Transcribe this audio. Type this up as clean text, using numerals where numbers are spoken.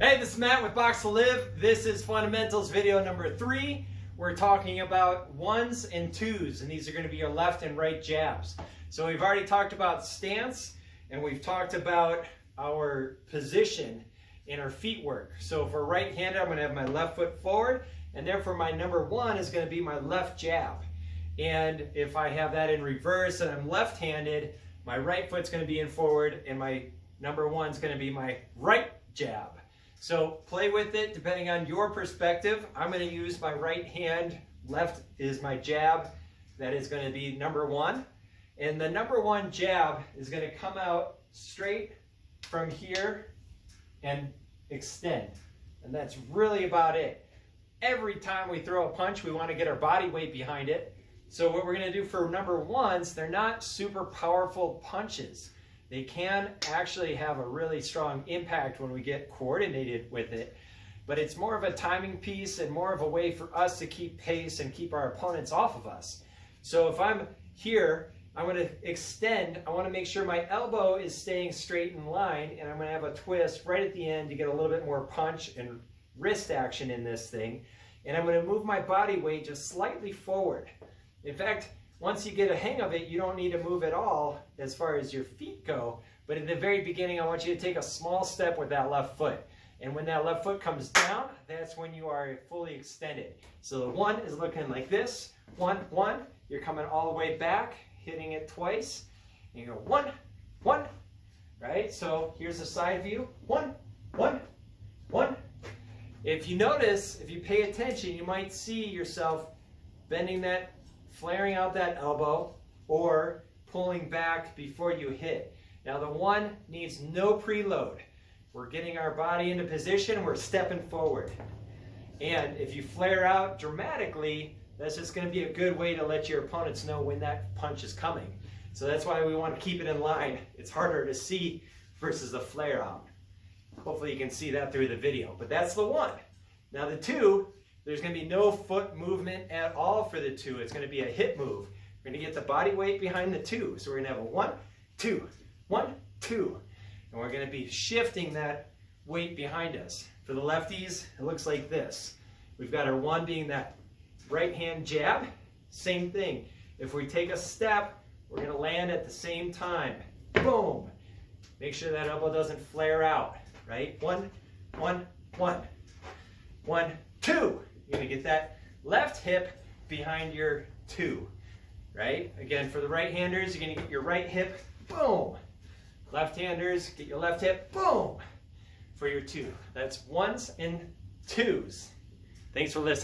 Hey, this is Matt with Box to Live. This is fundamentals video number 3. We're talking about ones and twos, and these are going to be your left and right jabs. So we've already talked about stance, and we've talked about our position in our feet work. So for right-handed, I'm going to have my left foot forward, and therefore my number 1 is going to be my left jab. And if I have that in reverse and I'm left-handed, my right foot's going to be in forward, and my number 1 is going to be my right jab. So play with it depending on your perspective. I'm going to use my right hand. Left is my jab. That is going to be number 1. And the number 1 jab is going to come out straight from here and extend. And that's really about it. Every time we throw a punch, we want to get our body weight behind it. So what we're going to do for number 1s, they're not super powerful punches. They can actually have a really strong impact when we get coordinated with it, but it's more of a timing piece and more of a way for us to keep pace and keep our opponents off of us. So if I'm here, I'm going to extend. I want to make sure my elbow is staying straight in line, and I'm going to have a twist right at the end to get a little bit more punch and wrist action in this thing. And I'm going to move my body weight just slightly forward. In fact, once you get a hang of it, you don't need to move at all as far as your feet go. But in the very beginning, I want you to take a small step with that left foot. And when that left foot comes down, that's when you are fully extended. So the 1 is looking like this. 1, 1. You're coming all the way back, hitting it twice. And you go 1, 1. Right? So here's the side view. 1, 1, 1. If you notice, if you pay attention, you might see yourself bending that, flaring out that elbow, or pulling back before you hit. Now the 1 needs no preload. We're getting our body into position, we're stepping forward. And if you flare out dramatically, that's just going to be a good way to let your opponents know when that punch is coming. So that's why we want to keep it in line. It's harder to see versus the flare out. Hopefully you can see that through the video. But that's the 1. Now the 2, there's going to be no foot movement at all for the 2. It's going to be a hip move. We're going to get the body weight behind the 2. So we're going to have a 1, 2, 1, 2. And we're going to be shifting that weight behind us. For the lefties, it looks like this. We've got our 1 being that right hand jab. Same thing. If we take a step, we're going to land at the same time. Boom. Make sure that elbow doesn't flare out. Right? 1, 1, 1. 1, 2. You're going to get that left hip behind your 2, right? Again, for the right-handers, you're going to get your right hip, boom. Left-handers, get your left hip, boom, for your 2. That's 1s and 2s. Thanks for listening.